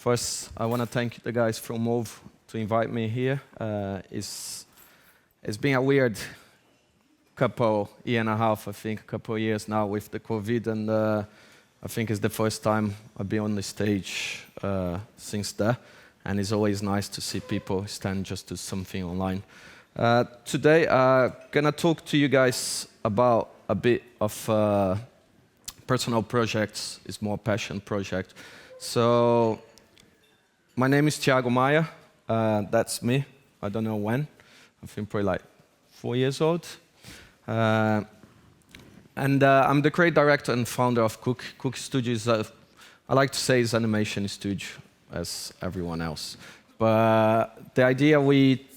First, I want to thank the guys from Mouvo to invite me here. It's been a weird year and a half, I think, a couple of years now with the COVID, and I think it's the first time I've been on the stage since that, and it's always nice to see people stand just to something online. Today, I'm gonna talk to you guys about a bit of personal projects. It's more passion project. So, my name is Thiago Maia. That's me. I don't know when. I think probably like 4 years old. I'm the creative director and founder of Cook. Cook Studio is, I like to say, is an animation studio, as everyone else. But the idea, we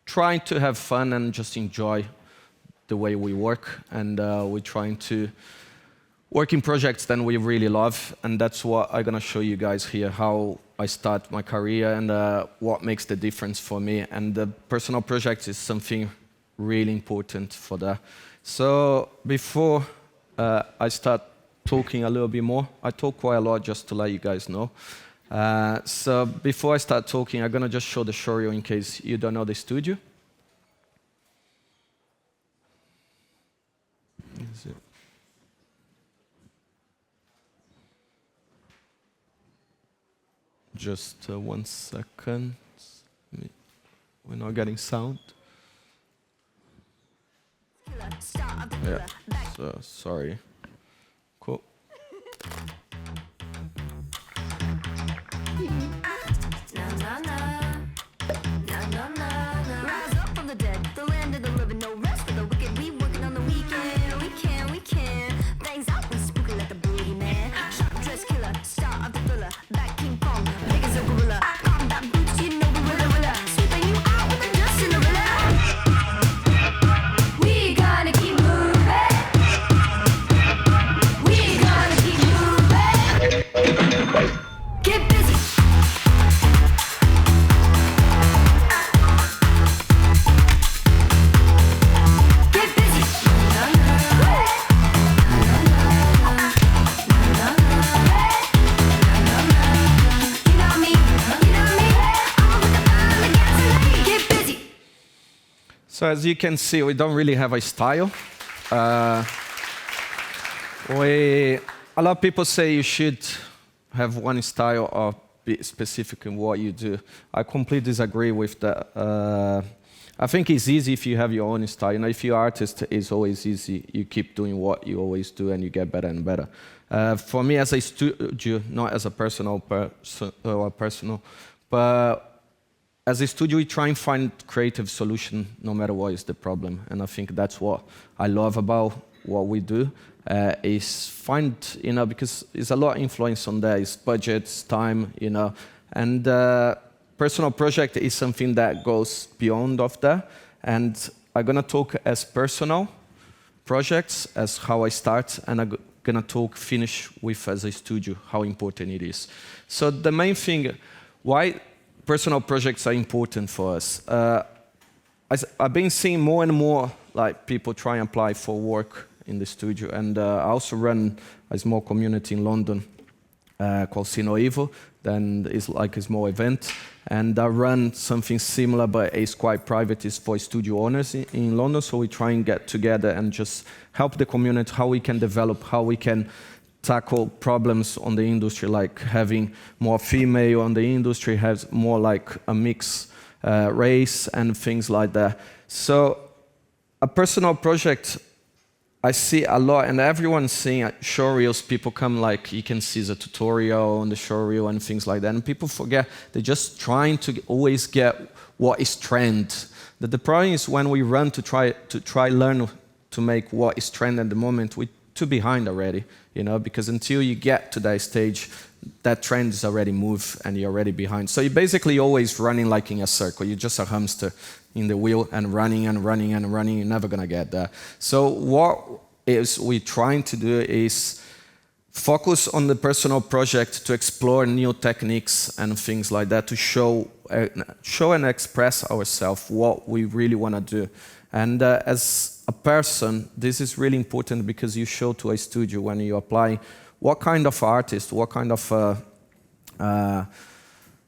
trying to have fun and just enjoy the way we work, and we're trying to work in projects that we really love, and that's what I'm gonna show you guys here, how I start my career and what makes the difference for me. And the personal project is something really important for that. So before I start talking a little bit more, I talk quite a lot just to let you guys know. So before I start talking, I'm gonna just show the showreel in case you don't know the studio. Is it? Just 1 second. We're not getting sound. Yeah, so sorry. Cool. Rise up from the dead, the land of the living, no rest for the wicked. We working on the weekend. We can. Things out and spooky like the boogeyman. Sharp dress killer, star of the thriller. Back King Kong, big as a gorilla. Combat boots, you know we willa. Sweeping you out with the dust in the villa. We gonna keep moving. We gonna keep moving. Get busy. Get busy. You know me. I'll put the fire on the gasoline. Get busy. So as you can see, we don't really have a style. A lot of people say you should have one style or be specific in what you do. I completely disagree with that. I think it's easy if you have your own style. You know, if you're an artist, it's always easy. You keep doing what you always do, and you get better and better. For me, as a studio, not as a personal, but as a studio, we try and find creative solution no matter what is the problem. And I think that's what I love about what we do, is find, you know, because there's a lot of influence on there. It's budgets, time, you know. And personal project is something that goes beyond of that. And I'm gonna talk as personal projects, as how I start, and I'm gonna talk finish with as a studio, how important it is. So the main thing, why personal projects are important for us. I've been seeing more and more like people try and apply for work in the studio, and I also run a small community in London called Mouvo. Then it's like a small event, and I run something similar, but it's quite private. It's for studio owners in London. So we try and get together and just help the community, how we can develop, how we can tackle problems on the industry, like having more female on the industry, has more like a mixed race and things like that. So a personal project, I see a lot, and everyone's seeing showreels. People come, like you can see the tutorial on the showreel and things like that, and people forget they're just trying to always get what is trend. The problem is when we run to try learn to make what is trend at the moment, we're too behind already, you know, because until you get to that stage, that trend is already moved and you're already behind. So you're basically always running like in a circle. You're just a hamster in the wheel and running and running and running. You're never gonna get there. So what is we're trying to do is focus on the personal project to explore new techniques and things like that, to show and express ourselves, what we really want to do. And as a person, this is really important because you show to a studio when you apply what kind of artist, what kind of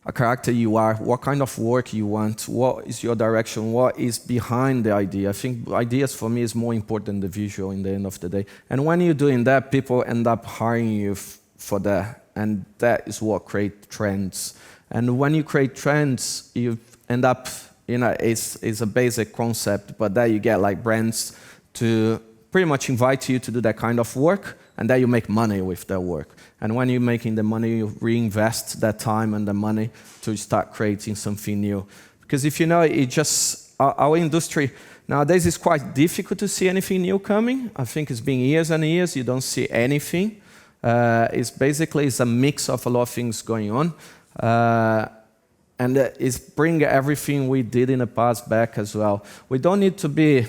a character you are, what kind of work you want, what is your direction, what is behind the idea. I think ideas for me is more important than the visual in the end of the day. And when you're doing that, people end up hiring you for that. And that is what creates trends. And when you create trends, you end up, it's a basic concept, but there you get like brands to pretty much invite you to do that kind of work, and then you make money with that work. And when you're making the money, you reinvest that time and the money to start creating something new. Because if you know, our industry nowadays is quite difficult to see anything new coming. I think it's been years and years, you don't see anything. It's a mix of a lot of things going on. And it's bring everything we did in the past back as well. We don't need to be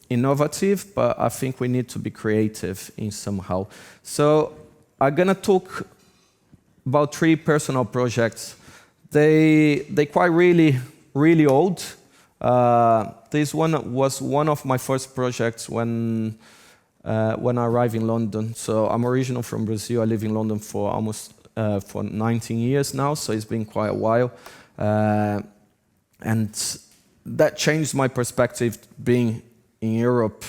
innovative, but I think we need to be creative in somehow. So I'm gonna talk about 3 personal projects. They quite really old. This one was one of my first projects when I arrived in London. So I'm originally from Brazil. I live in London for almost for 19 years now, so it's been quite a while. And that changed my perspective being in Europe,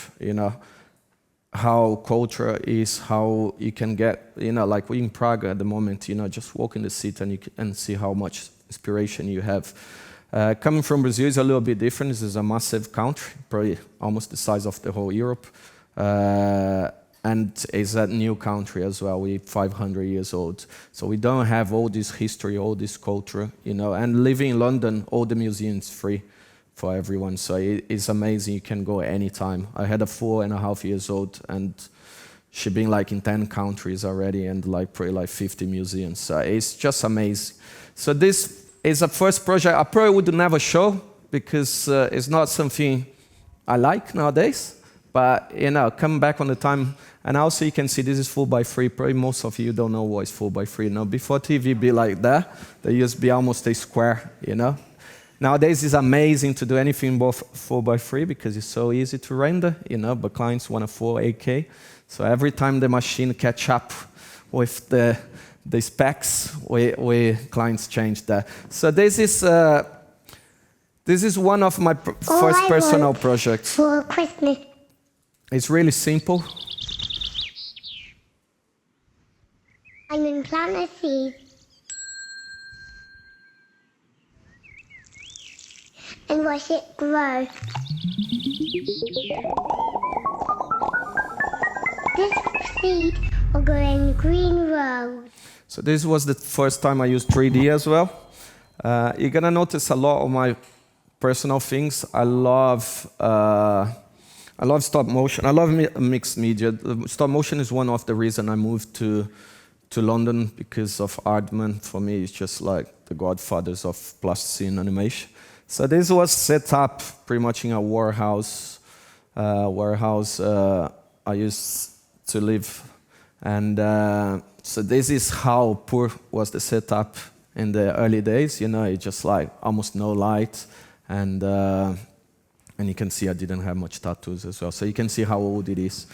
how culture is, how you can get, like we're in Prague at the moment, just walk in the city and see how much inspiration you have. Coming from Brazil is a little bit different. This is a massive country, probably almost the size of the whole Europe. And it's a new country as well. We're 500 years old. So we don't have all this history, all this culture, And living in London, all the museums free for everyone. So it's amazing. You can go anytime. I had a 4.5 years old, and she's been like in 10 countries already, and probably 50 museums. So it's just amazing. So this is a first project I probably would never show, because it's not something I like nowadays. But, come back on the time, and also you can see this is 4x3. Probably most of you don't know what is 4x3. Before TV be like that, they used to be almost a square, Nowadays it's amazing to do anything both 4x3 because it's so easy to render, but clients want a 4K. So every time the machine catch up with the specs, we clients change that. So this is one of my first personal projects. For Christmas. It's really simple. I'm in plant a seed. And watch it grow. This seed will go in green rows. So this was the first time I used 3D as well. You're gonna notice a lot of my personal things. I love stop motion. I love mixed media. Stop motion is one of the reasons I moved to London, because of Aardman. For me, it's just like the godfathers of plasticine animation. So this was set up pretty much in a warehouse. I used to live, and so this is how poor was the setup in the early days. It's just like almost no light, and you can see I didn't have much tattoos as well. So you can see how old it is.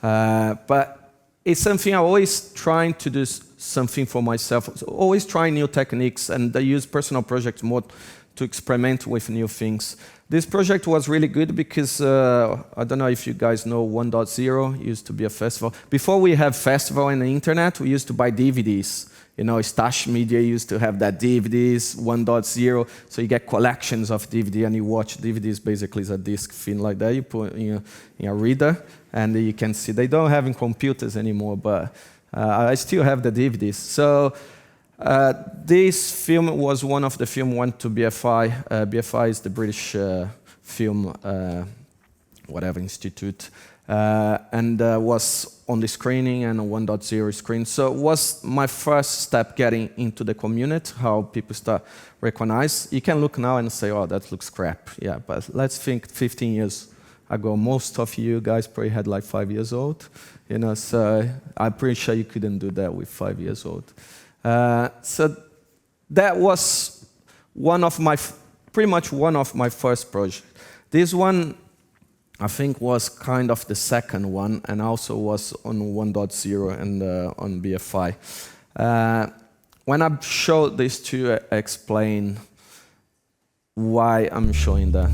But it's something I'm always trying to do something for myself. So always trying new techniques, and I use personal projects more to experiment with new things. This project was really good because I don't know if you guys know 1.0 used to be a festival. Before we have festival on the internet, we used to buy DVDs. Stash Media used to have that DVDs 1.0, so you get collections of DVD and you watch DVDs. Basically, is a disc thin like that. You put in a reader, and you can see. They don't have in computers anymore, but I still have the DVDs. So this film was one of the film went to BFI. BFI is the British Film Institute, and was on the screening and a 1.0 screen. So it was my first step getting into the community, how people start recognize. You can look now and say, oh, that looks crap. Yeah, but let's think 15 years ago. Most of you guys probably had like 5 years old. So I'm pretty sure you couldn't do that with 5 years old. So that was pretty much one of my first projects. This one, I think, was kind of the second one, and also was on 1.0 and on BFI. when I show this to you, I explain why I'm showing that.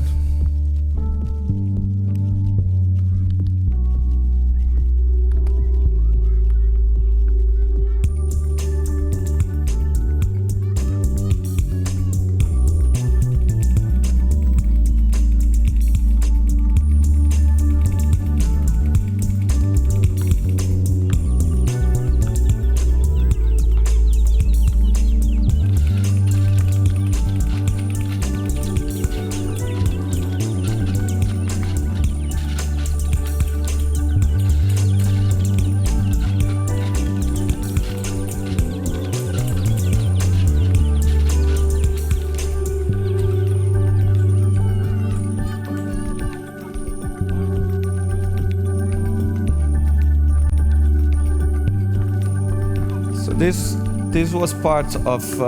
This was part of,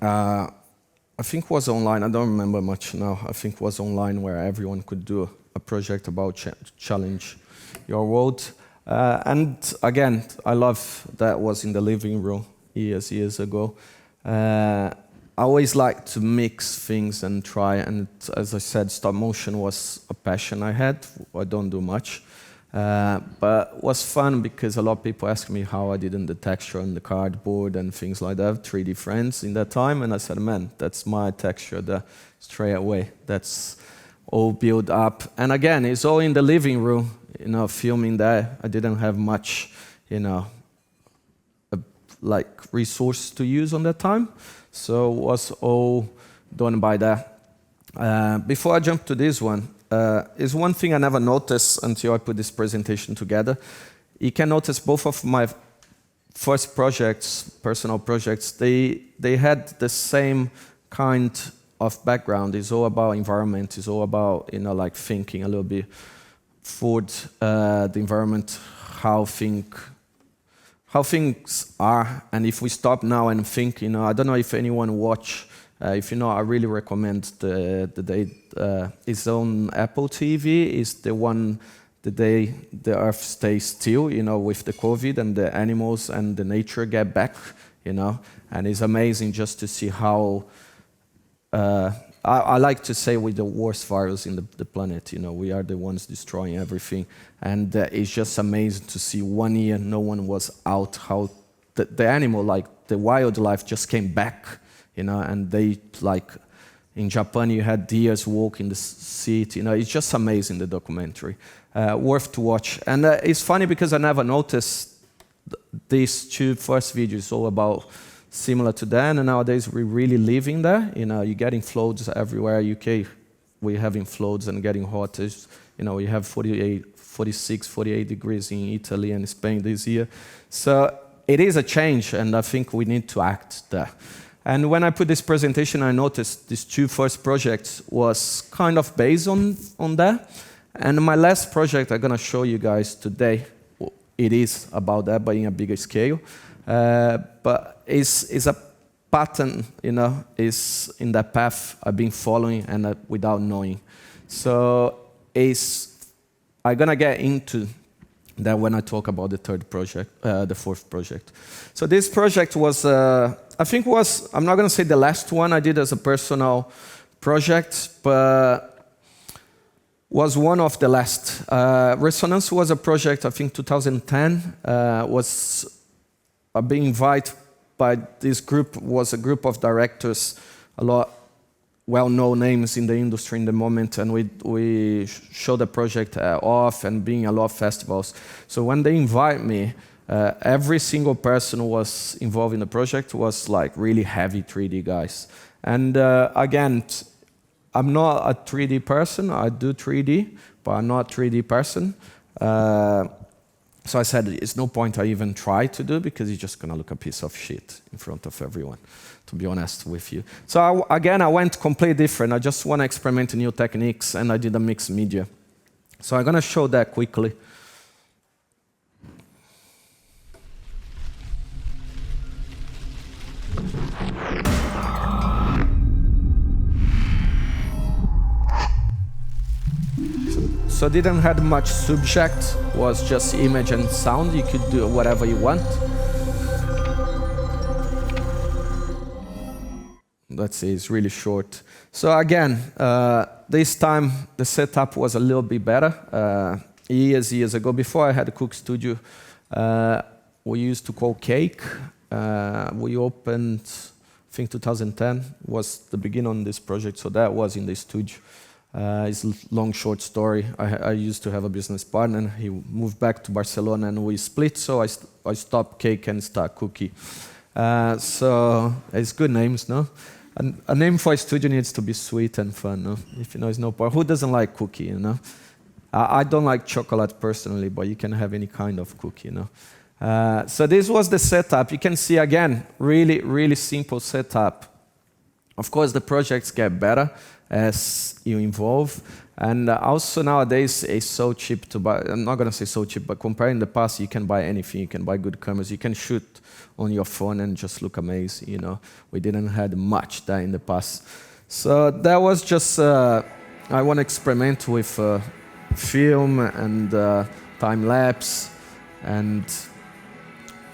I think was online, I don't remember much now, I think was online where everyone could do a project about challenge your world. And again, I love that was in the living room years ago. I always like to mix things and try, and as I said, stop motion was a passion I had. I don't do much. But it was fun because a lot of people asked me how I did in the texture on the cardboard and things like that, 3D friends in that time, and I said, man, that's my texture straight away. That's all built up. And again, it's all in the living room, filming there. I didn't have much, like resource to use on that time, so it was all done by that. Before I jump to this one, is one thing I never noticed until I put this presentation together. You can notice both of my first projects, personal projects, they had the same kind of background. It's all about environment. It's all about like thinking a little bit food, the environment, how things are. And if we stop now and think, I don't know if anyone watch. If you know, I really recommend it's on Apple TV. It's the one the day the Earth stays still, with the COVID and the animals and the nature get back, And it's amazing just to see how. I like to say we're the worst virus in the planet. We are the ones destroying everything, and it's just amazing to see 1 year no one was out. How the animal, like the wildlife, just came back. And they, like, in Japan, you had deers walk in the seat. It's just amazing, the documentary. Worth to watch. And it's funny because I never noticed these two first videos all about similar to that. And nowadays, we're really living there. You're getting floods everywhere. UK, we're having floods and getting hot. We have 46, 48 degrees in Italy and Spain this year. So it is a change, and I think we need to act there. And when I put this presentation, I noticed these two first projects was kind of based on that. And my last project I'm going to show you guys today, it is about that, but in a bigger scale. But it's a pattern, is in that path I've been following and without knowing. So I'm going to get into that when I talk about the third project, the fourth project. So this project was, I'm not going to say the last one I did as a personal project, but was one of the last. Resonance was a project, I think 2010, being invited by this group, was a group of directors, a lot well-known names in the industry in the moment, and we showed the project off and being a lot of festivals. So when they invite me, every single person who was involved in the project was like really heavy 3D guys. And again, I'm not a 3D person. I do 3D, but I'm not a 3D person. So I said, it's no point I even try to do because it's just going to look a piece of shit in front of everyone, to be honest with you. So I went completely different. I just want to experiment new techniques, and I did a mixed media. So I'm going to show that quickly. So didn't have much subject, was just image and sound. You could do whatever you want. let's say it's really short. So again, this time the setup was a little bit better. Years ago, before I had a Cook Studio, we used to call Cake. We opened, I think 2010 was the beginning on this project, so that was in the studio. It's a long, short story. I used to have a business partner, and he moved back to Barcelona, and we split, so I stopped Cake and start Cookie. So it's good names, no? A name for a studio needs to be sweet and fun, no? If you know, it's no point. Who doesn't like cookie, you know? I don't like chocolate personally, but you can have any kind of cookie, you know? So this was the setup. You can see, again, really, really simple setup. Of course, the projects get better as you evolve. And also nowadays, it's so cheap to buy. I'm not going to say so cheap, but comparing the past, you can buy anything. You can buy good cameras. You can shoot on your phone and just look amazing, you know. We didn't have much that in the past. So that was just, I want to experiment with film and time-lapse and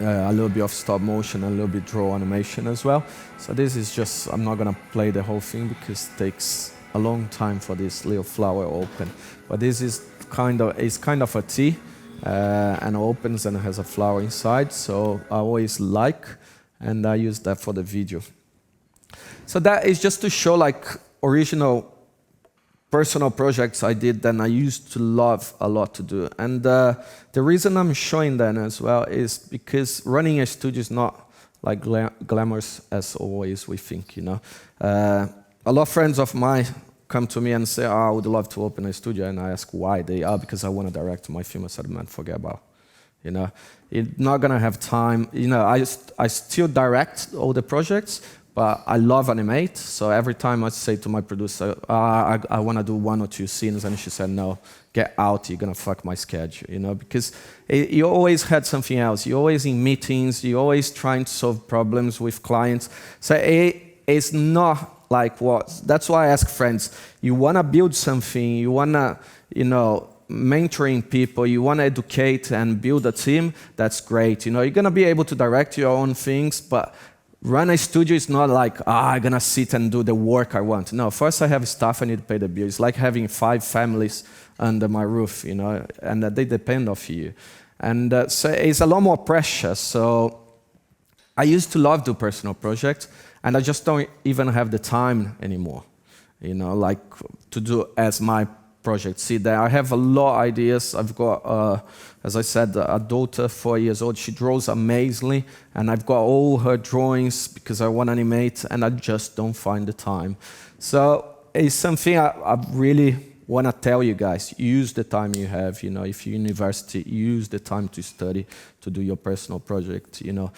a little bit of stop motion, a little bit draw animation as well. So this is just, I'm not going to play the whole thing because it takes a long time for this little flower open. But this is kind of a T and opens and has a flower inside. So I always like, and I use that for the video. So that is just to show like original personal projects I did and I used to love a lot to do. And the reason I'm showing that as well is because running a studio is not like glamorous as always we think, you know. A lot of friends of mine come to me and say, oh, I would love to open a studio, and I ask why. They are, because I want to direct my film. I said, man, forget about it. You know, you're not going to have time. You know, I still direct all the projects, but I love animate, so every time I say to my producer, I want to do 1 or 2 scenes, and she said, no, get out, you're going to fuck my schedule, you know, because you always had something else. You're always in meetings, you're always trying to solve problems with clients. So it's not like what, that's why I ask friends, you want to build something, you want to, you know, mentoring people, you want to educate and build a team, that's great. You know, you're going to be able to direct your own things, but run a studio is not like, I'm going to sit and do the work I want. No, first I have staff, I need to pay the bill. It's like having 5 families under my roof, you know, and they depend on you. And so it's a lot more pressure. So I used to love do personal projects, and I just don't even have the time anymore, you know, like to do as my project. See, there I have a lot of ideas. I've got, as I said, a daughter, 4 years old. She draws amazingly, and I've got all her drawings because I want to animate, and I just don't find the time. So it's something I really want to tell you guys. Use the time you have. You know, if you're in university, use the time to study, to do your personal project. You know,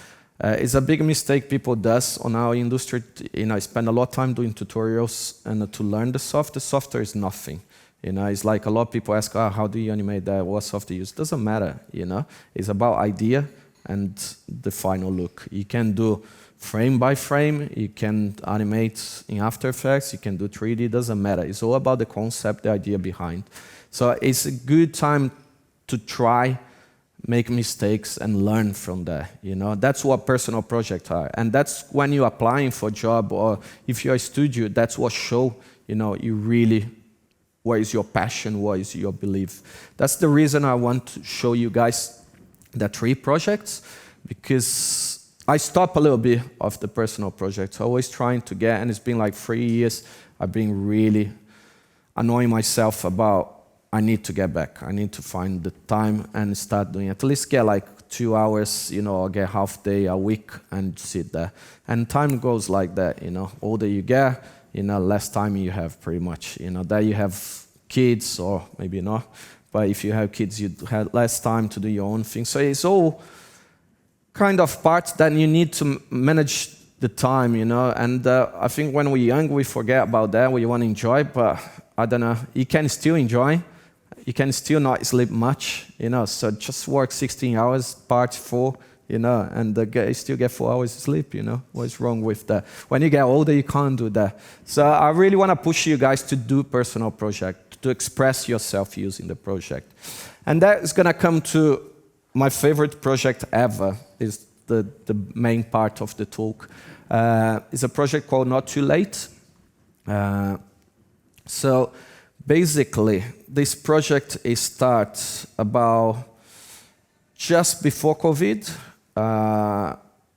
it's a big mistake people does on our industry. You know, I spend a lot of time doing tutorials and to learn the software. The software is nothing. You know, it's like a lot of people ask, oh, how do you animate that? What software you use? Doesn't matter, you know. It's about idea and the final look. You can do frame by frame. You can animate in After Effects. You can do 3D. Doesn't matter. It's all about the concept, the idea behind. So it's a good time to try, make mistakes, and learn from that, you know. That's what personal projects are. And that's when you're applying for a job, or if you're a studio, that's what show, you know, you really, what is your passion? What is your belief? That's the reason I want to show you guys the 3 projects, because I stop a little bit of the personal projects. Always trying to get, and it's been like 3 years, I've been really annoying myself about, I need to get back. I need to find the time and start doing it. At least get like 2 hours, you know, or get half day, a week, and sit there. And time goes like that, you know. Older you get, you know, less time you have pretty much. You know, that you have kids, or maybe not, but if you have kids, you have less time to do your own thing. So it's all kind of parts that you need to manage the time, you know. And I think when we're young, we forget about that. We want to enjoy, but I don't know, you can still enjoy. You can still not sleep much, you know, so just work 16 hours, part 4, you know, and you still get 4 hours of sleep, you know. What's wrong with that? When you get older, you can't do that. So I really want to push you guys to do personal project, to express yourself using the project. And that is going to come to my favorite project ever, is the main part of the talk. It's a project called Not Too Late. So basically, this project starts about just before COVID.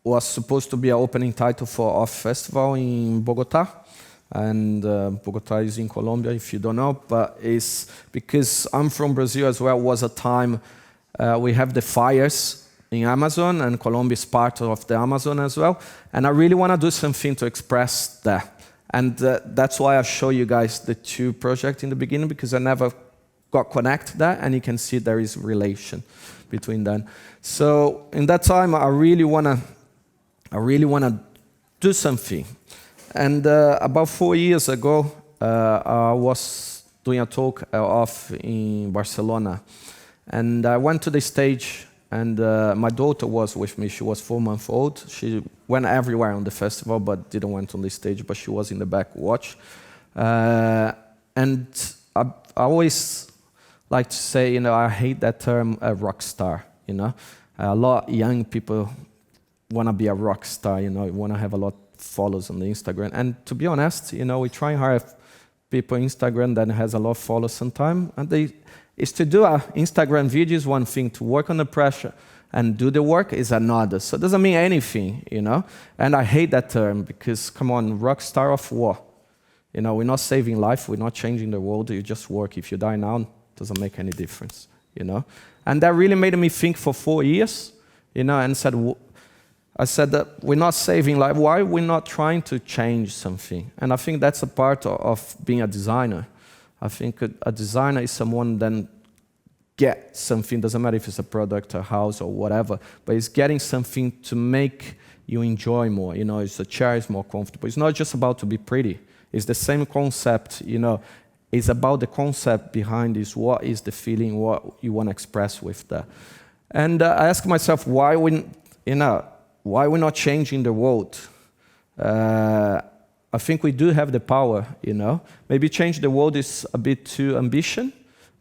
Was supposed to be an opening title for our festival in Bogota. And Bogota is in Colombia, if you don't know. But it's because I'm from Brazil as well, was a time we have the fires in Amazon, and Colombia is part of the Amazon as well. And I really want to do something to express that. And that's why I show you guys the two projects in the beginning, because I never got connected that, and you can see there is relation between them. So in that time, I really wanna do something. And about 4 years ago, I was doing a talk off in Barcelona, and I went to the stage. And my daughter was with me. She was 4 months old. She went everywhere on the festival, but didn't went on the stage. But she was in the back watch. And I always like to say, I hate that term, a rock star. A lot of young people want to be a rock star. Want to have a lot of followers on the Instagram. And to be honest, we try and hire people on Instagram that has a lot of followers sometimes, and is to do an Instagram video is one thing, to work under pressure and do the work is another. So it doesn't mean anything, And I hate that term because, come on, rock star of what? We're not saving life, we're not changing the world, you just work. If you die now, it doesn't make any difference, And that really made me think for 4 years, and I said that we're not saving life, why are we not trying to change something? And I think that's a part of being a designer. I think a designer is someone that gets something, doesn't matter if it's a product, a house, or whatever, but it's getting something to make you enjoy more. It's a chair is more comfortable. It's not just about to be pretty. It's the same concept, It's about the concept behind this. What is the feeling, what you want to express with that? And I ask myself, why we're not changing the world? I think we do have the power, Maybe change the world is a bit too ambitious,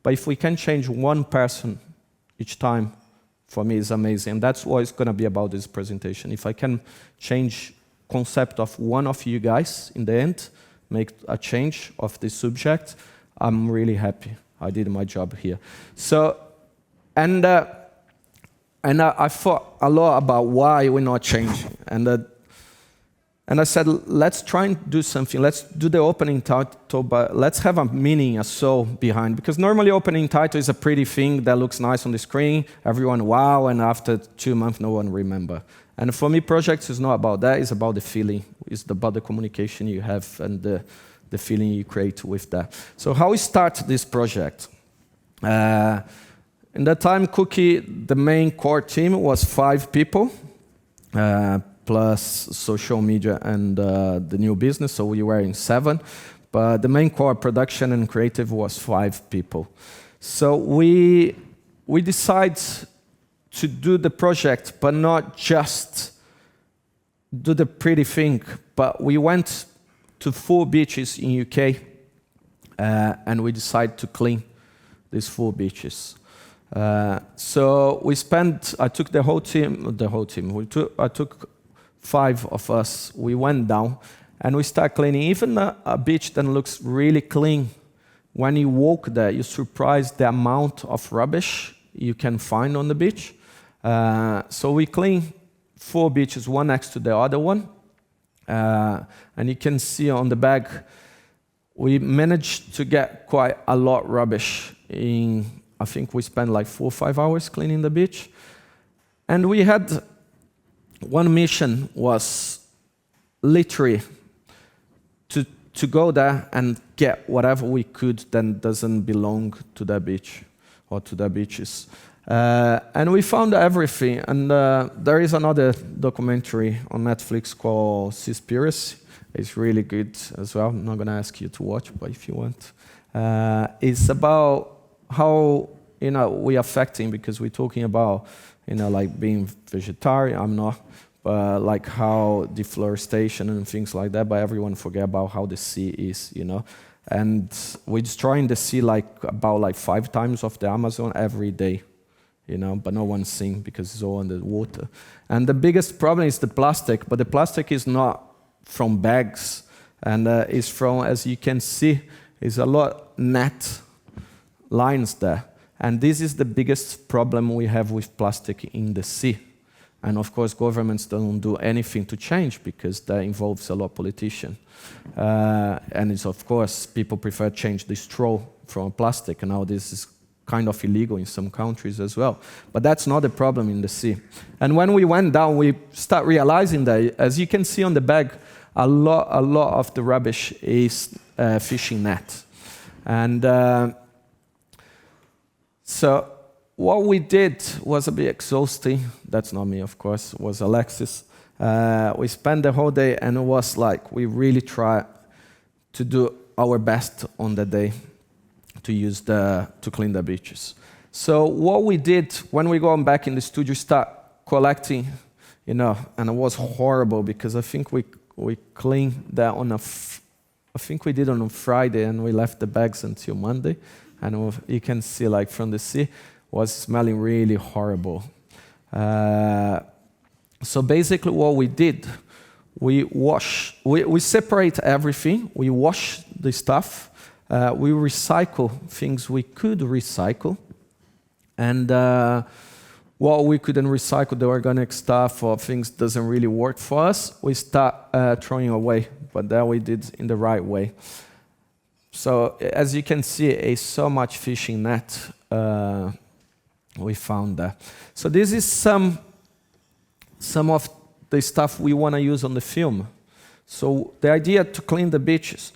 but if we can change one person each time, for me, it's amazing. And that's what it's going to be about this presentation. If I can change concept of one of you guys in the end, make a change of the subject, I'm really happy. I did my job here. So, and I thought a lot about why we're not changing. And I said, let's try and do something. Let's do the opening title, but let's have a meaning, a soul behind. Because normally opening title is a pretty thing that looks nice on the screen. Everyone, wow, and after 2 months, no one remember. And for me, projects is not about that. It's about the feeling. It's about the communication you have and the feeling you create with that. So how we start this project? In that time, Cookie, the main core team was 5 people. Plus social media and the new business, so we were in 7. But the main core, production and creative, was 5 people. So we decided to do the project, but not just do the pretty thing, but we went to 4 beaches in UK, and we decided to clean these 4 beaches. So I took the whole team. I took 5 of us, we went down and we started cleaning. Even a beach that looks really clean, when you walk there, you're surprised the amount of rubbish you can find on the beach. So we cleaned 4 beaches, one next to the other one. And you can see on the bag, we managed to get quite a lot of rubbish. I think we spent like 4 or 5 hours cleaning the beach. And we had one mission was literally to go there and get whatever we could that doesn't belong to that beach or to the beaches. And we found everything. And there is another documentary on Netflix called Seaspiracy. It's really good as well. I'm not going to ask you to watch, but if you want. It's about how we affecting, because we're talking about like being vegetarian. I'm not, but like how deforestation and things like that. But everyone forget about how the sea is, And we're destroying the sea about 5 times of the Amazon every day, but no one's seeing because it's all under the water. And the biggest problem is the plastic, but the plastic is not from bags, and is from, as you can see, is a lot net lines there. And this is the biggest problem we have with plastic in the sea. And of course, governments don't do anything to change because that involves a lot of politicians. And it's, of course, people prefer to change the straw from plastic, and now this is kind of illegal in some countries as well. But that's not a problem in the sea. And when we went down, we start realizing that, as you can see on the bag, a lot of the rubbish is fishing net. And so what we did was a bit exhausting. That's not me, of course, it was Alexis. We spent the whole day, and it was like we really tried to do our best on the day to clean the beaches. So what we did when we go back in the studio, start collecting, and it was horrible because I think we cleaned that I think we did on a Friday, and we left the bags until Monday, and you can see like from the sea was smelling really horrible. So basically what we did, we separate everything, we wash the stuff, we recycle things we could recycle, and what we couldn't recycle, the organic stuff or things doesn't really work for us, we start throwing away, but that we did in the right way. So as you can see, it's so much fishing net we found there. So this is some of the stuff we want to use on the film. So the idea to clean the beaches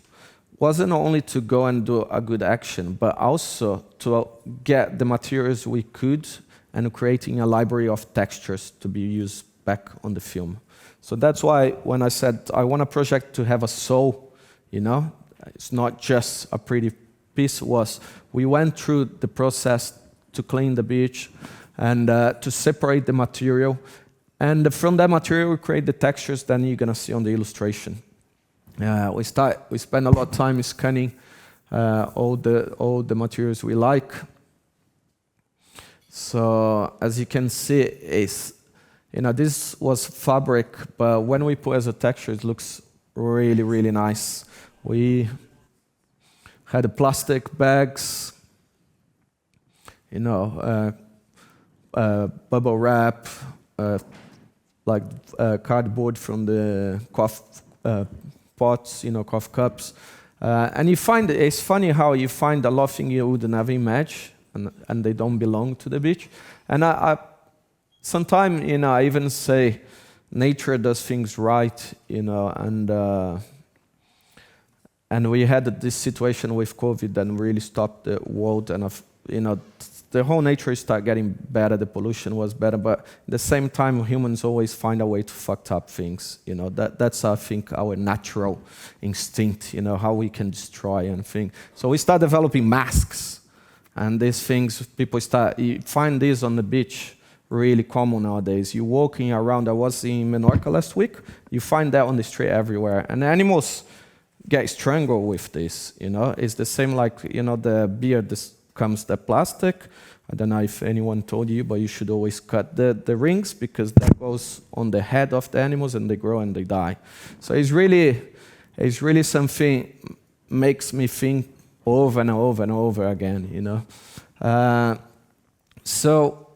wasn't only to go and do a good action, but also to get the materials we could and creating a library of textures to be used back on the film. So that's why when I said I want a project to have a soul, it's not just a pretty piece, we went through the process to clean the beach and to separate the material. And from that material, we create the textures that you're going to see on the illustration. We spend a lot of time scanning all the materials we like. So as you can see, this was fabric, but when we put as a texture, it looks really, really nice. We had the plastic bags, bubble wrap, like cardboard from the coffee pots, coffee cups. And you find, it's funny how you find a lot of things you wouldn't have imagined, and they don't belong to the beach. And I sometimes, I even say nature does things right, and we had this situation with COVID that really stopped the world, and the whole nature started getting better, the pollution was better, but at the same time, humans always find a way to fuck up things. That's, I think, our natural instinct, how we can destroy anything. So we start developing masks, and these things, you find this on the beach, really common nowadays. You're walking around, I was in Menorca last week, you find that on the street everywhere, and animals get strangled with this, It's the same like, the beard, comes the plastic. I don't know if anyone told you, but you should always cut the rings because that goes on the head of the animals and they grow and they die. So it's really something makes me think over and over and over again, So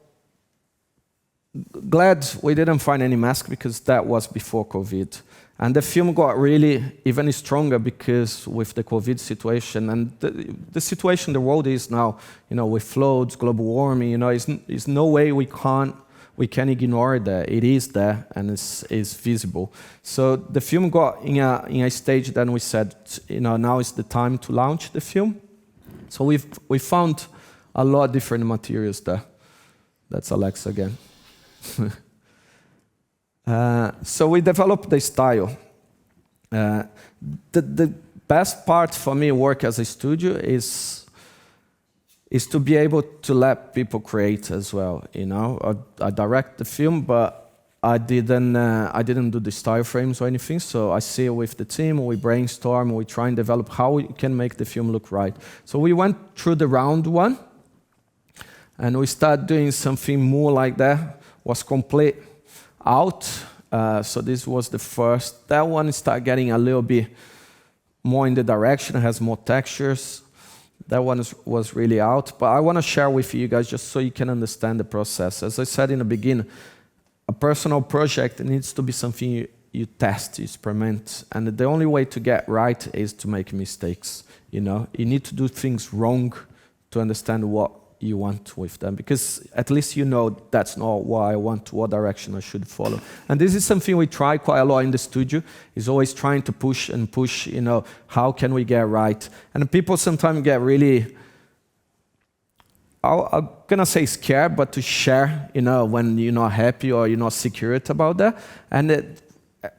glad we didn't find any mask because that was before COVID. And the film got really even stronger because with the COVID situation and the situation the world is now, with floods, global warming, it's no way we can ignore that. It is there and it's visible. So the film got in a stage that we said, now is the time to launch the film. So we found a lot of different materials there. That's Alex again. So we developed the style. The best part for me work as a studio is to be able to let people create as well. I direct the film, but I didn't do the style frames or anything. So I see with the team, we brainstorm, we try and develop how we can make the film look right. So we went through the round one. and we started doing something more like that. Was complete out. So this was the first. That one started getting a little bit more in the direction, has more textures. That one was really out. But I want to share with you guys just so you can understand the process. As I said in the beginning, a personal project needs to be something you test, you experiment. And the only way to get right is to make mistakes. You need to do things wrong to understand what you want with them, because at least you know that's not what I want, what direction I should follow. And this is something we try quite a lot in the studio, is always trying to push and push, how can we get right? And people sometimes get really, I'm gonna say scared, but to share, when you're not happy or you're not secure about that. And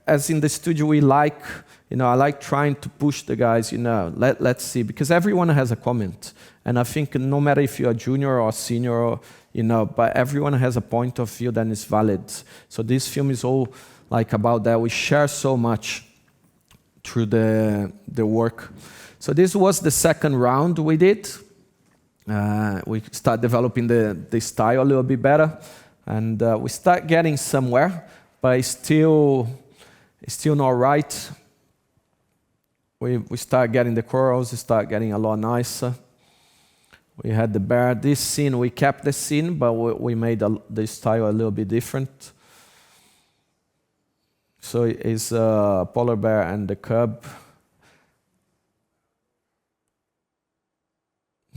as in the studio, we like, I like trying to push the guys, let's see, because everyone has a comment. And I think no matter if you're a junior or a senior, but everyone has a point of view that is valid. So this film is all like about that. We share so much through the work. So this was the second round we did. We start developing the style a little bit better, and we start getting somewhere, but it's still not right. We start getting the corals, we start getting a lot nicer. We had the bear. This scene, we kept the scene, but we made the style a little bit different. So it's a polar bear and the cub.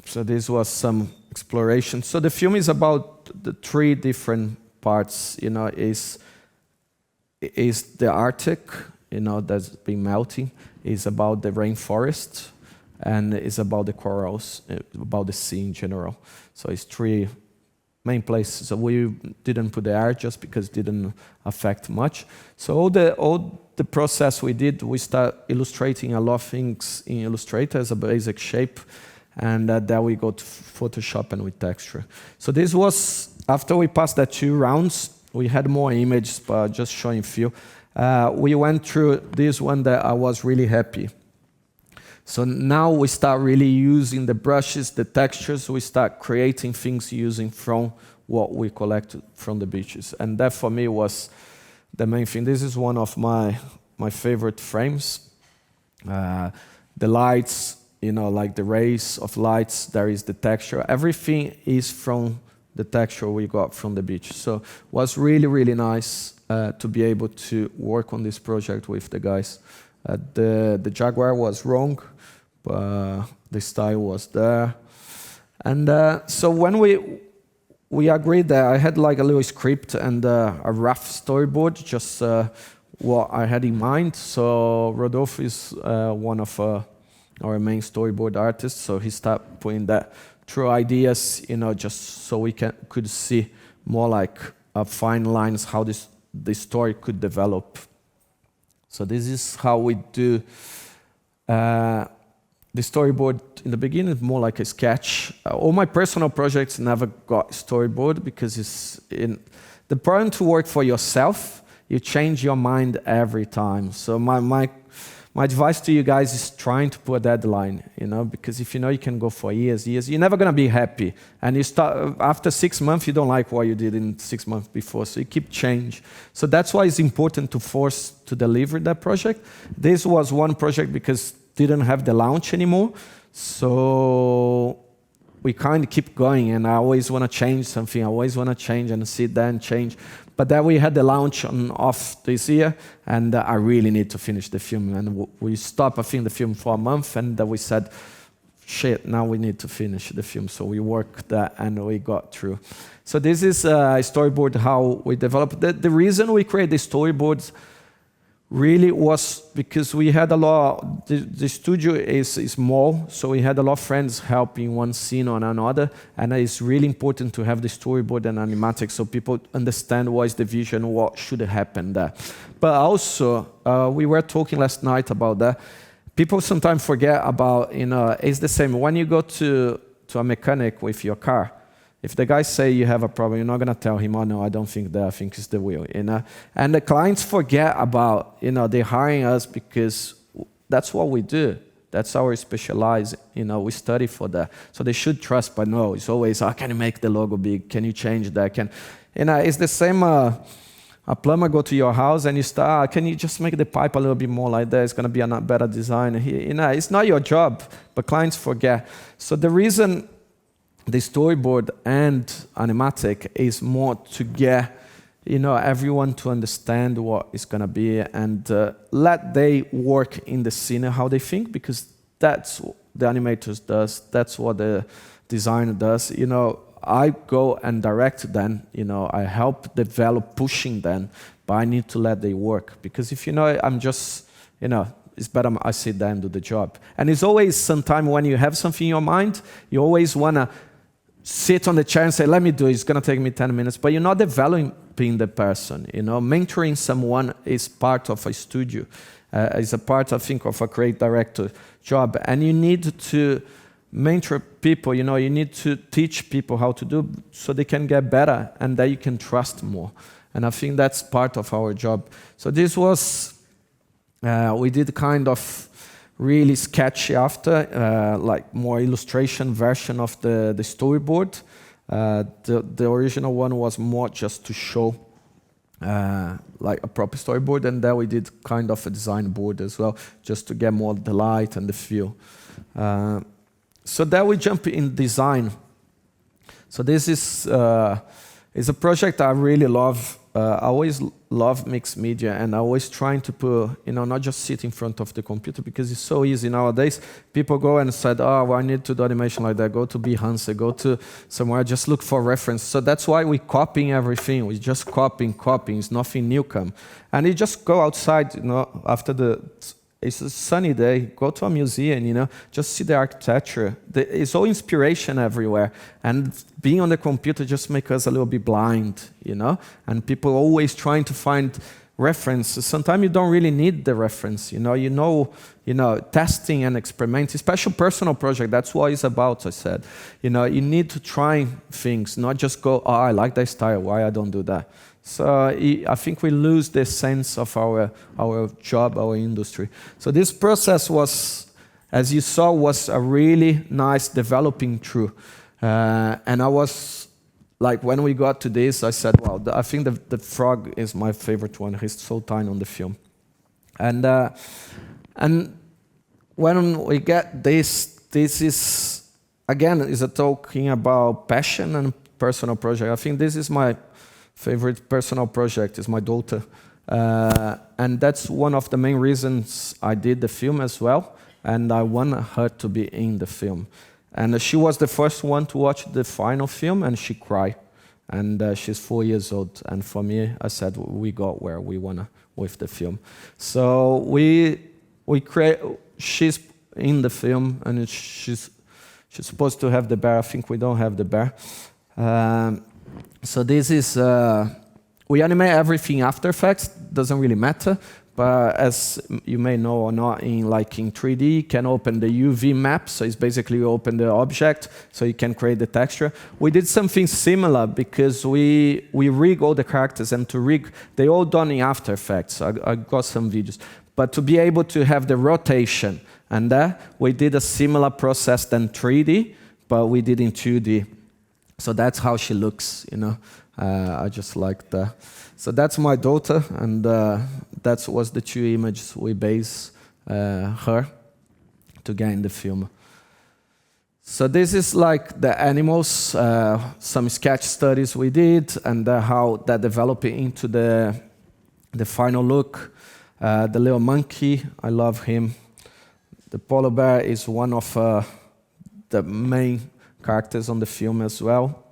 So this was some exploration. So the film is about the three different parts. Is the Arctic, that's been melting. Is about the rainforest. And it's about the all about the sea in general. So it's three main places. So we didn't put the air just because it didn't affect much. So all the process we did, we start illustrating a lot of things in Illustrator as a basic shape, and then we go to Photoshop and with texture. So this was, after we passed that 2 rounds, we had more images, but just showing a few. We went through this one that I was really happy. So now we start really using the brushes, the textures, we start creating things using from what we collected from the beaches. And that for me was the main thing. This is one of my favorite frames. The lights, like the rays of lights, there is the texture. Everything is from the texture we got from the beach. So it was really, really nice to be able to work on this project with the guys. The Jaguar was wrong, but the style was there. And so when we agreed that I had like a little script and a rough storyboard, just what I had in mind. So Rodolfo is one of our main storyboard artists, so he started putting that through ideas, just so we could see more like fine lines, how the story could develop. So this is how we do the storyboard in the beginning, is more like a sketch. All my personal projects never got storyboard because it's the problem to work for yourself. You change your mind every time. So my advice to you guys is trying to put a deadline, because if you can go for years, you're never gonna be happy. And you start after 6 months, you don't like what you did in 6 months before, so you keep change. So that's why it's important to force to deliver that project. This was one project because didn't have the launch anymore, so we kind of keep going, and I always want to change something. I always want to change and sit there and change. But then we had the launch off this year, and I really need to finish the film. And we stopped, I think, the film for a month, and we said, shit, now we need to finish the film. So we worked that, and we got through. So this is a storyboard, how we developed. The reason we create the storyboards really was because we had a lot, the studio is small, so we had a lot of friends helping one scene on another, and it's really important to have the storyboard and animatics so people understand what is the vision, what should happen there. But also, we were talking last night about that. People sometimes forget about, it's the same. When you go to a mechanic with your car, if the guy say you have a problem, you're not going to tell him, oh, no, I don't think that, I think it's the wheel. And the clients forget about, they're hiring us because that's what we do. That's our specialize. We study for that. So they should trust, but no, it's always, can you make the logo big? Can you change that? It's the same. A plumber go to your house and you start, can you just make the pipe a little bit more like that? It's going to be a better design. It's not your job, but clients forget. So the reason the storyboard and animatic is more to get everyone to understand what it's going to be and let they work in the scene how they think, because that's what the animators does. That's what the designer does. I go and direct them, I help develop pushing them, but I need to let they work. Because if I'm just, it's better I sit there and do the job. And it's always sometime when you have something in your mind, you always want to sit on the chair and say, let me do it, it's going to take me 10 minutes. But you're not developing the person, Mentoring someone is part of a studio, is a part, I think, of a creative director job. And you need to mentor people, you need to teach people how to do so they can get better and that you can trust more. And I think that's part of our job. So this was, we did kind of really sketchy after, like more illustration version of the storyboard. The original one was more just to show like a proper storyboard, and then we did kind of a design board as well, just to get more the light and the feel. So then we jump in design. So this is a project I really love. I always love mixed media, and I always trying to put, not just sit in front of the computer, because it's so easy nowadays. People go and said, well, I need to do animation like that. Go to Behance, go to somewhere, just look for reference. So that's why we copying everything. We just copying. It's nothing new come. And you just go outside, after it's a sunny day, go to a museum, just see the architecture. It's all inspiration everywhere. And being on the computer just makes us a little bit blind, And people always trying to find references. Sometimes you don't really need the reference, testing and experimenting, especially personal project. That's what it's about, I said. You need to try things, not just go, I like that style, why I don't do that? So I think we lose the sense of our job, our industry. So this process was, as you saw, was a really nice developing through. And I was, like, when we got to this, I said, wow, I think the frog is my favorite one. He's so tiny on the film. And when we get this is, again, is a talking about passion and personal project. I think this is my favorite personal project, is my daughter. And that's one of the main reasons I did the film as well. And I want her to be in the film. And she was the first one to watch the final film, and she cried. And she's 4 years old. And for me, I said, we got where we want to with the film. So she's in the film, and she's supposed to have the bear. I think we don't have the bear. So this is, we animate everything After Effects, doesn't really matter, but as you may know or not, in 3D, you can open the UV map, so it's basically you open the object, so you can create the texture. We did something similar because we rig all the characters, and to rig, they all done in After Effects. I got some videos. But to be able to have the rotation, and we did a similar process than 3D, but we did in 2D. So that's how she looks, I just like that. So that's my daughter, and that was the two images we base her to get in the film. So this is like the animals, some sketch studies we did, and how that developed into the final look. The little monkey, I love him. The polar bear is one of the main characters on the film as well.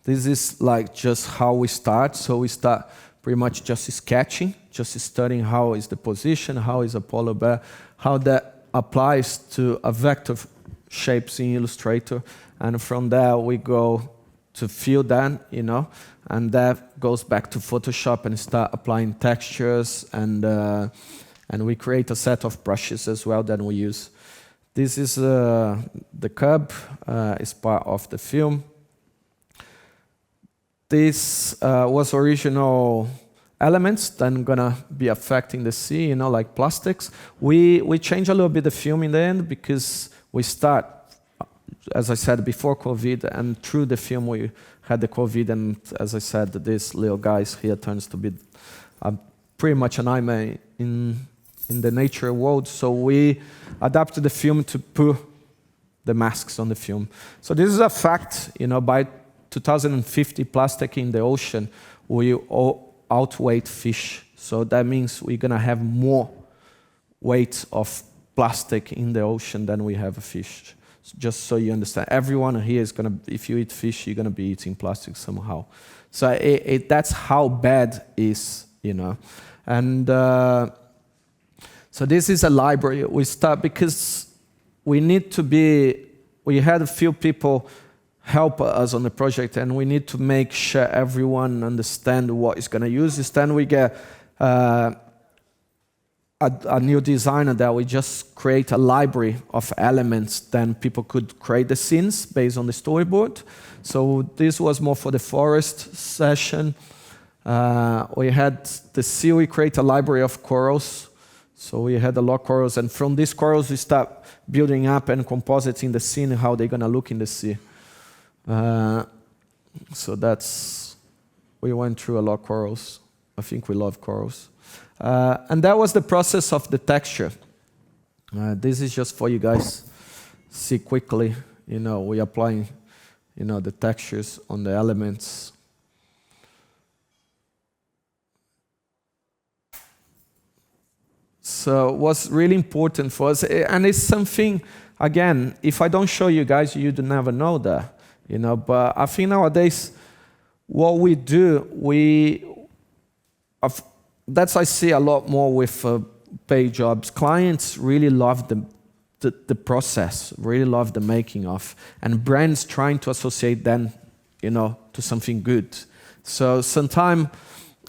This is like just how we start. So we start pretty much just sketching, just studying how is the position, how is a polar bear, how that applies to a vector shapes in Illustrator. And from there we go to fill that, and that goes back to Photoshop and start applying textures, and we create a set of brushes as well that we use. This is the cub, is part of the film. This was original elements that are gonna be affecting the sea, you know, like plastics. We change a little bit the film in the end because we start, as I said, before COVID, and through the film we had the COVID, and as I said, this little guy here turns to be pretty much an nightmare in the nature world. So we adapted the film to put the masks on the film. So this is a fact, you know, by 2050, plastic in the ocean will outweigh fish. So that means we're gonna have more weight of plastic in the ocean than we have a fish. Just so you understand, everyone here is gonna, if you eat fish, you're gonna be eating plastic somehow. So that's how bad it is, you know. And so this is a library. We start because we need to be, we had a few people help us on the project, and we need to make sure everyone understand what is gonna use this. Then we get a new designer that we just create a library of elements, then people could create the scenes based on the storyboard. So this was more for the forest session. We had the sea, we create a library of corals. So we had a lot of corals, and from these corals we start building up and compositing the scene, how they're gonna look in the sea. So that's, we went through a lot of corals. I think we love corals. And that was the process of the texture. This is just for you guys see quickly, you know, we applying, you know, the textures on the elements. So what's really important for us, and it's something, again, if I don't show you guys, you'd never know that, you know, but I think nowadays, what we do, that's I see a lot more with paid jobs. Clients really love the process, really love the making of, and brands trying to associate them, you know, to something good. So sometimes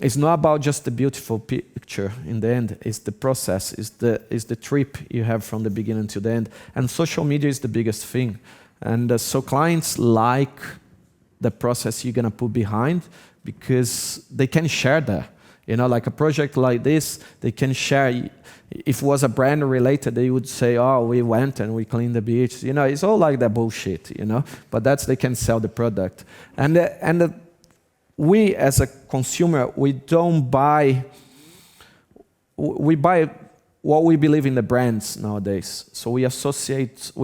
it's not about just the beautiful picture in the end, it's the process, it's the trip you have from the beginning to the end. And social media is the biggest thing. And so clients like the process you're gonna put behind because they can share that. You know, like a project like this, they can share. If it was a brand related, they would say, oh, we went and we cleaned the beach. You know, it's all like that bullshit, you know, but they can sell the product. And we as a consumer, we don't buy, we buy what we believe in the brands nowadays. So we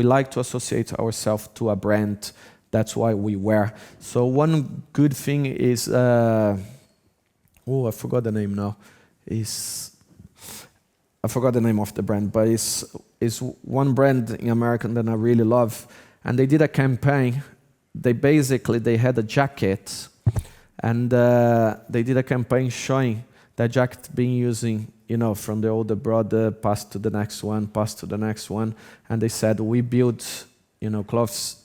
like to associate ourselves to a brand. That's why we wear. So one good thing is, I forgot the name now. I forgot the name of the brand, but it's one brand in America that I really love. And they did a campaign. They had a jacket, and they did a campaign showing that jacket being using, you know, from the older brother, passed to the next one, passed to the next one. And they said, we build, you know, clothes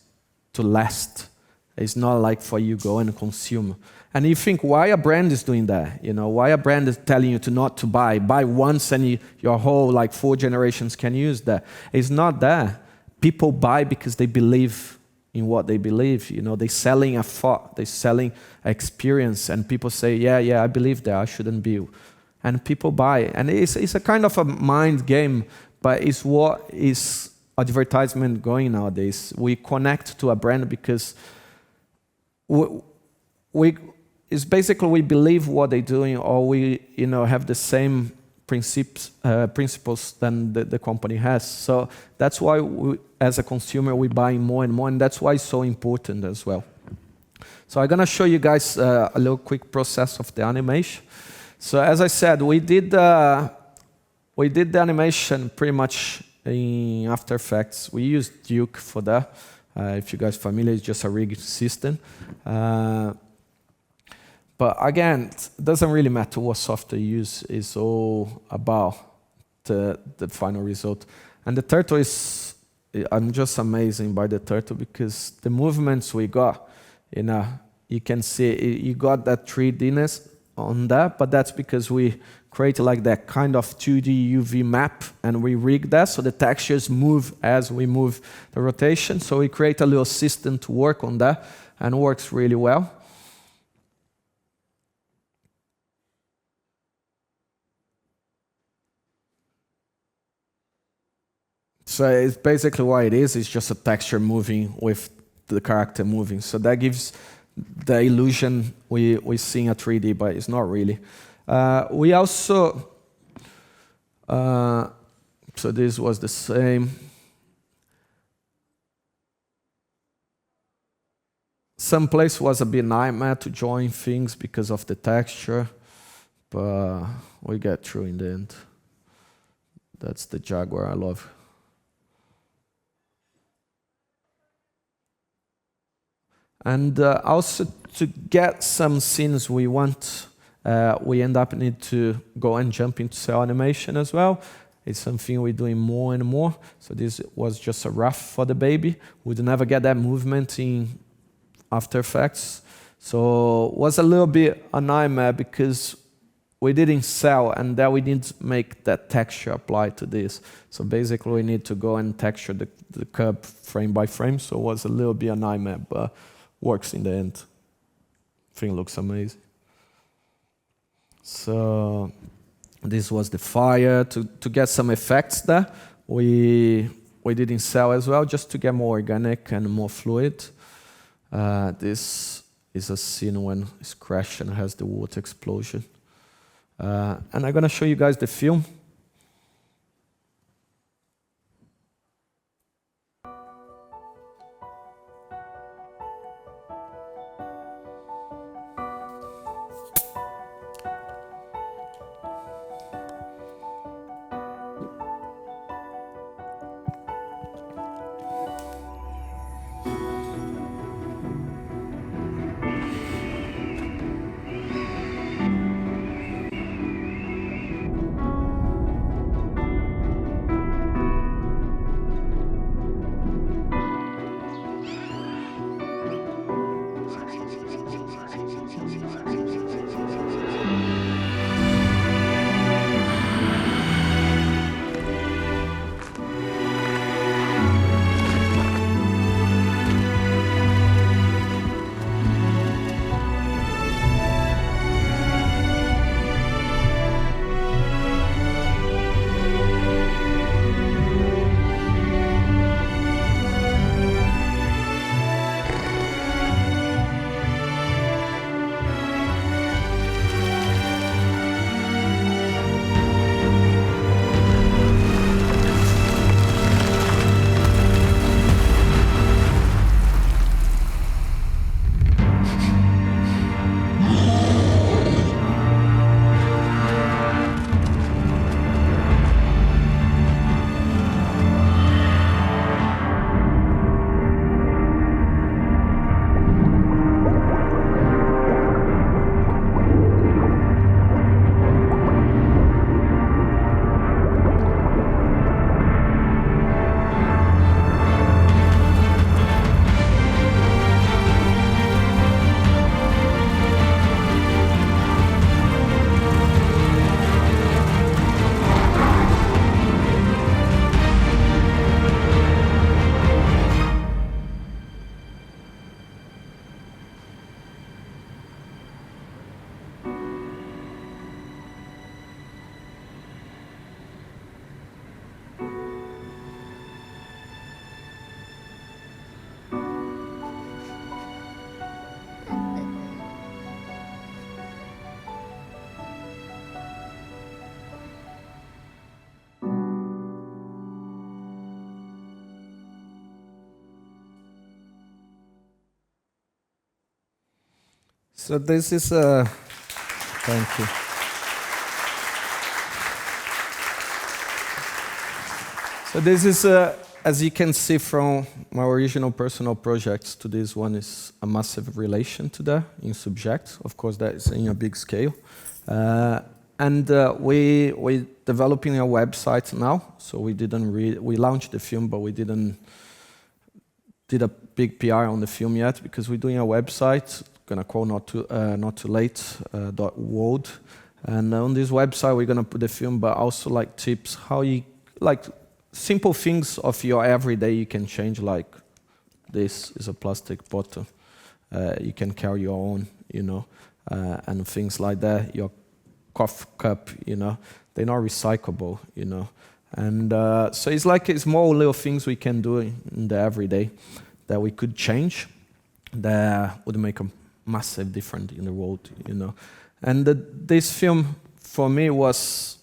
to last. It's not like for you go and consume. And you think, why a brand is doing that? You know, why a brand is telling you to not to buy once and your whole, like 4 generations can use that. It's not that. People buy because they believe in what they believe. You know, they're selling a thought, they're selling experience, and people say, yeah, I believe that, I shouldn't be. And people buy. And it's a kind of a mind game, but it's what is advertisement going nowadays. We connect to a brand because it's basically we believe what they're doing, or we, you know, have the same principles than the company has. So that's why we, as a consumer, we buy more and more, and that's why it's so important as well. So I'm gonna show you guys a little quick process of the animation. So as I said, we did the animation pretty much in After Effects. We used Duke for that. If you guys are familiar, it's just a rigged system. But again, it doesn't really matter what software you use. It's all about the final result. And the turtle is, I'm just amazing by the turtle because the movements we got, you know, you can see you got that 3Dness on that, but that's because we create like that kind of 2D UV map and we rig that so the textures move as we move the rotation. So we create a little system to work on that and it works really well. So it's basically what it is. It's just a texture moving with the character moving. So that gives the illusion we see in a 3D, but it's not really. We also, so this was the same. Some place was a bit nightmare to join things because of the texture, but we get through in the end. That's the Jaguar I love. And also to get some scenes we want, we end up need to go and jump into cell animation as well. It's something we're doing more and more. So this was just a rough for the baby. We'd never get that movement in After Effects. So it was a little bit a nightmare because we didn't cell and then we didn't make that texture apply to this. So basically we need to go and texture the curve frame by frame. So it was a little bit a nightmare, but works in the end. Thing looks amazing. So this was the fire. To get some effects there, we didn't cell as well, just to get more organic and more fluid. This is a scene when it's crashed and has the water explosion. And I'm gonna show you guys the film. So this is a, thank you. So this is, as you can see from my original personal projects to this one, is a massive relation to that in subject. Of course, that is in a big scale. And we developing a website now. So we launched the film, but we did a big PR on the film yet because we're doing a website. Gonna call not too late .world, and on this website we're gonna put the film, but also like tips how you like simple things of your everyday you can change. Like this is a plastic bottle, you can carry your own, you know, and things like that. Your coffee cup, you know, they're not recyclable, you know. And so it's like it's more little things we can do in the everyday that we could change that would make a massive difference in the world, you know. And this film for me was,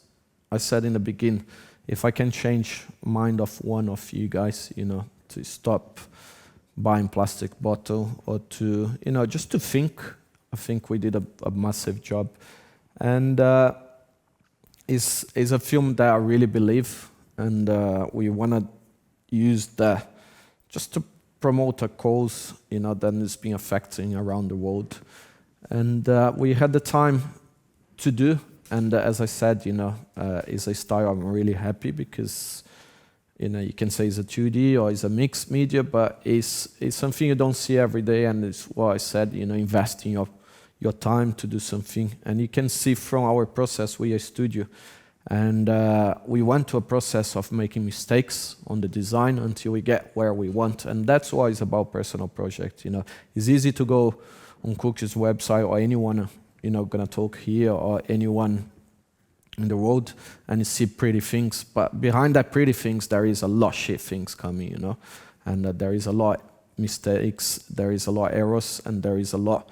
I said in the beginning, if I can change mind of one of you guys, you know, to stop buying plastic bottle or to, you know, just to think, I think we did a massive job. And it's a film that I really believe, and we want to use that just to promote a cause, you know, that is being affecting around the world. And we had the time to do, and as I said, you know, it's a style I'm really happy because, you know, you can say it's a 2D or it's a mixed media, but it's something you don't see every day, and it's what I said, you know, invest in your time to do something. And you can see from our process, we are a studio, and we went to a process of making mistakes on the design until we get where we want. And that's why it's about personal project, you know. It's easy to go on Cook's website or anyone, you know, gonna talk here or anyone in the world and you see pretty things, but behind that pretty things there is a lot of shit things coming, you know, and there is a lot mistakes, there is a lot errors, and there is a lot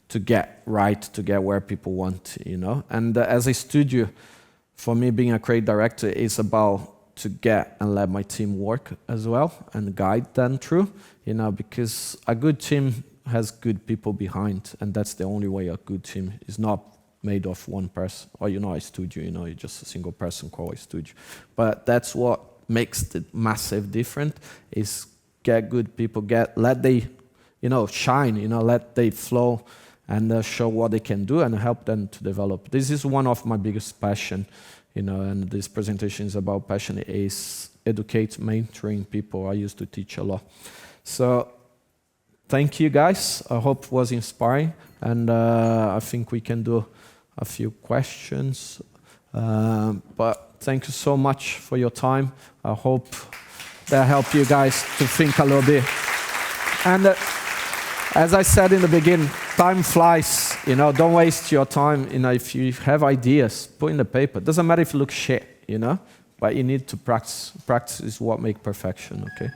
to get right to get where people want, you know. And as a studio, for me being a creative director is about to get and let my team work as well and guide them through, you know, because a good team has good people behind, and that's the only way a good team is not made of one person, or you know, a studio, you know, you're just a single person called a studio. But that's what makes the massive difference, is get good people, let they, you know, shine, you know, let they flow and show what they can do and help them to develop. This is one of my biggest passion, you know, and this presentation is about passion, is educate, mentoring people. I used to teach a lot. So thank you guys, I hope it was inspiring, and I think we can do a few questions, but thank you so much for your time. I hope that helped you guys to think a little bit. And as I said in the beginning, time flies, you know, don't waste your time. You know, if you have ideas, put in the paper. Doesn't matter if you look shit, you know, but you need to practice. Practice is what makes perfection, okay?